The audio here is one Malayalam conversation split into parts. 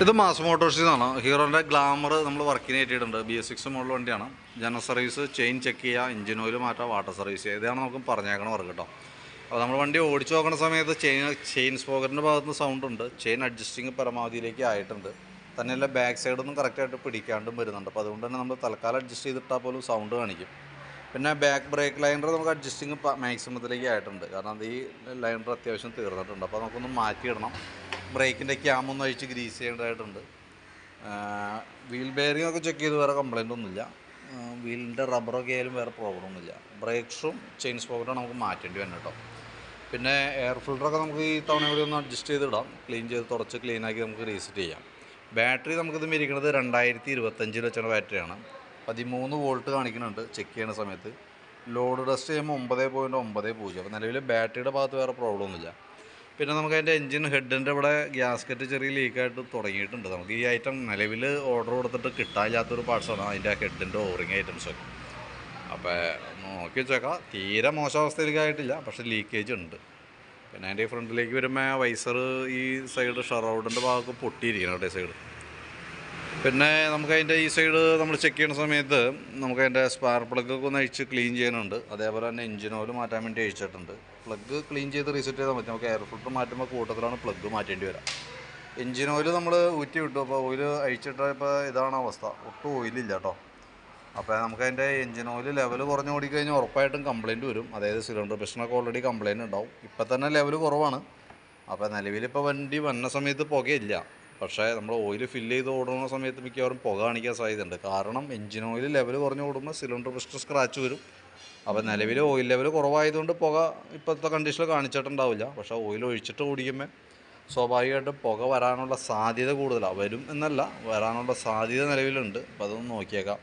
ഇത് മാസ് മോട്ടോഴ്സിൽ നിന്നാണ്. ഹീറോൻ്റെ ഗ്ലാമർ നമ്മൾ വർക്കിന് കയറ്റിയിട്ടുണ്ട്. BS6 മോഡൽ വണ്ടിയാണ്. ജനറൽ സർവീസ്, ചെയിൻ ചെക്ക് ചെയ്യുക, എഞ്ചിൻ ഓയിൽ മാറ്റുക, വാട്ടർ സർവീസ് ചെയ്യുക. ഇതാണ് നമുക്ക് പറഞ്ഞേക്കണ വർക്ക് കേട്ടോ. അപ്പോൾ നമ്മൾ വണ്ടി ഓടിച്ചു നോക്കുന്ന സമയത്ത് ചെയിൻ സ്പോക്കറ്റിൻ്റെ ഭാഗത്ത് സൗണ്ട് ഉണ്ട്. ചെയിൻ അഡ്ജസ്റ്റിങ് പരമാവധിയിലേക്ക് ആയിട്ടുണ്ട്. തന്നെയല്ല ബാക്ക് സൈഡൊന്നും കറക്റ്റായിട്ട് പിടിക്കാണ്ടും വരുന്നുണ്ട്. അപ്പോൾ അതുകൊണ്ട് തന്നെ നമ്മൾ തൽക്കാലം അഡ്ജസ്റ്റ് ചെയ്തിട്ടാൽ പോലും സൗണ്ട് കാണിക്കും. പിന്നെ ബാക്ക് ബ്രേക്ക് ലൈനർ നമുക്ക് അഡ്ജസ്റ്റിങ് മാക്സിമത്തിലേക്ക് ആയിട്ടുണ്ട്. കാരണം അത് ഈ ലൈനർ അത്യാവശ്യം തീർന്നിട്ടുണ്ട്. അപ്പോൾ നമുക്കൊന്ന് മാറ്റിയിടണം. ബ്രേക്കിൻ്റെ ക്യാമൊന്ന് അഴിച്ച് ഗ്രീസ് ചെയ്യേണ്ടതായിട്ടുണ്ട്. വീൽ ബെയറിംഗ് ഒക്കെ ചെക്ക് ചെയ്ത് വേറെ കംപ്ലൈൻ്റ് ഒന്നുമില്ല. വീലിൻ്റെ റബ്ബറൊക്കെ ആയാലും വേറെ പ്രോബ്ലം ഒന്നുമില്ല. ബ്രേക്ക് ഷൂം ചെയിൻ സ്പോക്കറ്റും നമുക്ക് മാറ്റേണ്ടി വരണം കേട്ടോ. പിന്നെ എയർ ഫിൽറ്ററൊക്കെ നമുക്ക് ഈ തവണ കൂടി ഒന്ന് അഡ്ജസ്റ്റ് ചെയ്തിടാം. ക്ലീൻ ചെയ്ത് തുടച്ച് ക്ലീനാക്കി നമുക്ക് റീസെറ്റ് ചെയ്യാം. ബാറ്ററി നമുക്കിത് ഇരിക്കുന്നത് 2025 വെച്ചാണ് ബാറ്ററിയാണ്. 13 വോൾട്ട് കാണിക്കുന്നുണ്ട് ചെക്ക് ചെയ്യുന്ന സമയത്ത്. ലോഡ് ടെസ്റ്റ് ചെയ്യുമ്പോൾ 9.90. അപ്പോൾ നിലവിൽ ബാറ്ററിയുടെ ഭാഗത്ത് വേറെ പ്രോബ്ലം ഒന്നുമില്ല. പിന്നെ നമുക്ക് അതിൻ്റെ എൻജിൻ ഹെഡിൻ്റെ ഇവിടെ ഗ്യാസ്കറ്റ് ചെറിയ ലീക്കായിട്ട് തുടങ്ങിയിട്ടുണ്ട്. നമുക്ക് ഈ ഐറ്റം നിലവിൽ ഓർഡർ കൊടുത്തിട്ട് കിട്ടാനില്ലാത്തൊരു പാർട്സാണ് അതിൻ്റെ ഹെഡിൻ്റെ ഓറിങ് ഐറ്റംസൊക്കെ. അപ്പോൾ നോക്കി വെച്ചേക്കാം. തീരെ മോശം അവസ്ഥയിലേക്കായിട്ടില്ല, പക്ഷേ ലീക്കേജ് ഉണ്ട്. പിന്നെ അതിൻ്റെ ഫ്രണ്ടിലേക്ക് വരുമ്പോൾ വൈസർ ഈ സൈഡ് ഷറൗഡിൻ്റെ ഭാഗമൊക്കെ പൊട്ടിയിരിക്കണം കേട്ടോ ഈ സൈഡ്. പിന്നെ നമുക്കതിൻ്റെ ഈ സൈഡ് നമ്മൾ ചെക്ക് ചെയ്യുന്ന സമയത്ത് നമുക്കതിൻ്റെ സ്പാർക്ക് പ്ലഗൊക്കെ ഒന്ന് അഴിച്ച് ക്ലീൻ ചെയ്യാനുണ്ട്. അതേപോലെ തന്നെ എഞ്ചിൻ ഓയിൽ മാറ്റാൻ വേണ്ടി അഴിച്ചിട്ടുണ്ട്. പ്ലഗ് ക്ലീൻ ചെയ്ത് റീസെറ്റ് ചെയ്താൽ മതി. നമുക്ക് എയർ ഫിൽറ്റർ മാറ്റുമ്പോൾ കൂട്ടത്തിലാണ് പ്ലഗ് മാറ്റേണ്ടി വരാം. എഞ്ചിൻ ഓയിൽ നമ്മൾ ഊറ്റി വിട്ടു. അപ്പോൾ ഓയിൽ അഴിച്ചിട്ടപ്പോൾ ഇതാണ് അവസ്ഥ. ഒട്ടും ഓയിലില്ല കേട്ടോ. അപ്പോൾ നമുക്കതിൻ്റെ എഞ്ചിൻ ഓയിൽ ലെവൽ കുറഞ്ഞ് ഓടിക്കഴിഞ്ഞാൽ ഉറപ്പായിട്ടും കംപ്ലയിൻറ്റ് വരും. അതായത് സിലിണ്ടർ പിസ്റ്റനൊക്കെ ഓൾറെഡി കംപ്ലയിൻറ്റ് ഉണ്ടാവും. ഇപ്പം തന്നെ ലെവൽ കുറവാണ്. അപ്പോൾ നിലവിലിപ്പോൾ വണ്ടി വന്ന സമയത്ത് പുകയില്ല. പക്ഷേ നമ്മൾ ഓയിൽ ഫില്ല് ചെയ്ത് ഓടുന്ന സമയത്ത് മിക്കവാറും പുക കാണിക്കാൻ സാധ്യതയുണ്ട്. കാരണം എഞ്ചിൻ ഓയിൽ ലെവൽ കുറഞ്ഞ് ഓടുമ്പോൾ സിലിണ്ടർ പിസ്റ്റൻ സ്ക്രാച്ച് വരും. അപ്പോൾ നിലവിൽ ഓയിൽ ലെവൽ കുറവായതുകൊണ്ട് പുക ഇപ്പോഴത്തെ കണ്ടീഷനിൽ കാണിച്ചിട്ടുണ്ടാവില്ല. പക്ഷേ ഓയിൽ ഒഴിച്ചിട്ട് ഓടിക്കുമ്പോൾ സ്വാഭാവികമായിട്ടും പുക വരാനുള്ള സാധ്യത കൂടുതലാണ്. വരും എന്നല്ല, വരാനുള്ള സാധ്യത നിലവിലുണ്ട്. അപ്പോൾ അതൊന്ന് നോക്കിയേക്കാം.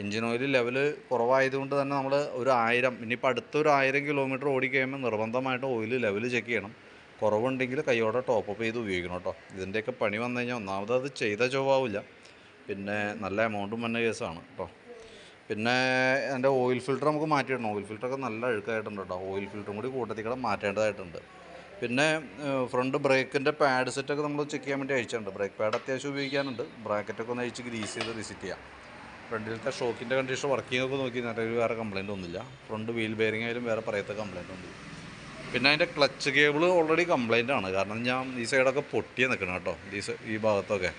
എഞ്ചിൻ ഓയിൽ ലെവൽ കുറവായതുകൊണ്ട് തന്നെ നമ്മൾ ഒരു 1000 ഇനിയിപ്പോൾ അടുത്തൊരു 1000 കിലോമീറ്റർ ഓടിക്കഴിയുമ്പോൾ നിർബന്ധമായിട്ട് ഓയിൽ ലെവൽ ചെക്ക് ചെയ്യണം. കുറവുണ്ടെങ്കിൽ കൈയോടെ ടോപ്പപ്പ് ചെയ്ത് ഉപയോഗിക്കണം കേട്ടോ. ഇതിൻ്റെയൊക്കെ പണി വന്നു കഴിഞ്ഞാൽ ഒന്നാമത് അത് ചെയ്ത ചൊവ്വാവില്ല, പിന്നെ നല്ല എമൗണ്ടും വന്ന കേസാണ് കേട്ടോ. പിന്നെ എൻ്റെ ഓയിൽ ഫിൽറ്റർ നമുക്ക് മാറ്റിയിടണം. ഓയിൽ ഫിൽറ്ററൊക്കെ നല്ല അഴുക്കായിട്ടുണ്ട് കേട്ടോ. ഓയിൽ ഫിൽറ്ററും കൂടി കൂട്ടത്തിക്കടെ മാറ്റേണ്ടതായിട്ടുണ്ട്. പിന്നെ ഫ്രണ്ട് ബ്രേക്കിൻ്റെ പാഡ് സെറ്റൊക്കെ നമ്മൾ ചെക്ക് ചെയ്യാൻ വേണ്ടി അയച്ചിട്ടുണ്ട്. ബ്രേക്ക് പാഡ് അത്യാവശ്യം ഉപയോഗിക്കാനുണ്ട്. ബ്രാക്കറ്റൊക്കെ ഒന്ന് അഴിച്ച് ഗ്രീസ് ചെയ്ത് റിസെറ്റ് ചെയ്യാം. ഫ്രണ്ടിലത്തെ ഷോക്കിൻ്റെ കണ്ടീഷൻ വർക്കിങ്ങൊക്കെ നോക്കി നിലവിൽ വേറെ കംപ്ലയിൻ്റ് ഒന്നുമില്ല. ഫ്രണ്ട് വീൽ ബെയറിംഗ് ആയാലും വേറെ പറയത്ത കംപ്ലയിൻ്റ് ഉണ്ട്. പിന്നെ അതിൻ്റെ ക്ലച്ച് കേബിൾ ഓൾറെഡി കംപ്ലയിൻ്റ് ആണ്. കാരണം ഞാൻ ഈ സൈഡൊക്കെ പൊട്ടിയേ നിൽക്കണം കേട്ടോ, ഈ ഭാഗത്തൊക്കെ.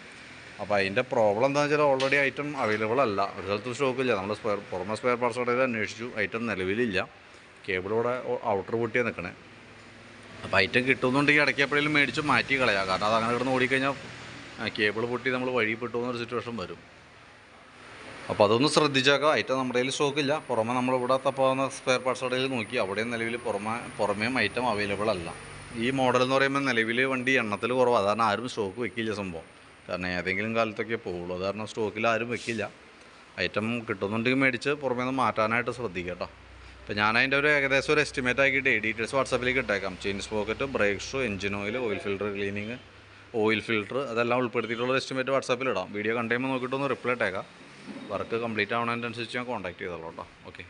അപ്പോൾ അതിൻ്റെ പ്രോബ്ലം എന്താണെന്ന് വെച്ചാൽ ഓൾറെഡി ഐറ്റം അവൈലബിൾ അല്ല. ഒരു സ്ഥലത്ത് സ്റ്റോക്കില്ല. നമ്മൾ പുറമെ സ്പെയർ പാർട്സ് കടയിൽ അന്വേഷിച്ചു, ഐറ്റം നിലവിലില്ല. കേബിളിവിടെ ഔട്ടർ പൊട്ടിയേ നിൽക്കണേ. അപ്പോൾ ഐറ്റം കിട്ടുമെന്നുണ്ടെങ്കിൽ ഇടയ്ക്കെപ്പോഴേലും മേടിച്ച് മാറ്റി കളയാം. കാരണം അത് അങ്ങനെ കിടന്ന് ഓടിക്കഴിഞ്ഞാൽ കേബിൾ പൊട്ടി നമ്മൾ വഴി പെട്ടുമെന്നൊരു സിറ്റുവേഷൻ വരും. അപ്പോൾ അതൊന്ന് ശ്രദ്ധിച്ചേക്കാം. ഐറ്റം നമ്മുടെ കയ്യിൽ സ്റ്റോക്കില്ല. പുറമെ നമ്മളിവിടെ തപ്പാവുന്ന സ്പെയർ പാർട്സ് കടയിൽ നോക്കി, അവിടെയും നിലവിൽ പുറമേയും ഐറ്റം അവൈലബിൾ അല്ല. ഈ മോഡൽ എന്ന് പറയുമ്പോൾ നിലവിൽ വണ്ടി എണ്ണത്തിൽ കുറവാണ്. അതാണ് ആരും സ്റ്റോക്ക് വെക്കില്ല സംഭവം. കാരണം ഏതെങ്കിലും കാലത്തൊക്കെ പോകുള്ളൂ. അത് കാരണം സ്റ്റോക്കിൽ ആരും വെക്കില്ല. ഐറ്റം കിട്ടുന്നുണ്ടെങ്കിൽ മേടിച്ച് പുറമേ നിന്ന് മാറ്റാനായിട്ട് ശ്രദ്ധിക്കുക കേട്ടോ. അപ്പോൾ ഞാനതിൻ്റെ ഒരു ഏകദേശം ഒരു എസ്റ്റിമേറ്റ് ആക്കിയിട്ട് ഡീറ്റെയിൽസ് വാട്സാപ്പിലേക്ക് ഇട്ടേക്കാം. Chain sprocket, brake shoe, engine oil, oil filter cleaning, oil filter അതെല്ലാം ഉൾപ്പെടുത്തിയിട്ടുള്ള എസ്റ്റിമേറ്റ് വാട്സാപ്പിൽ ഇടാം. വീഡിയോ കണ്ടുകഴിയുമ്പോൾ നോക്കിയിട്ടൊന്ന് റിപ്ലൈ ഇട്ടേക്കാം. വർക്ക് കംപ്ലീറ്റ് ആവുന്നതിനനുസരിച്ച് ഞാൻ കോൺടാക്ട് ചെയ്തോളൂ കേട്ടോ. ഓക്കെ.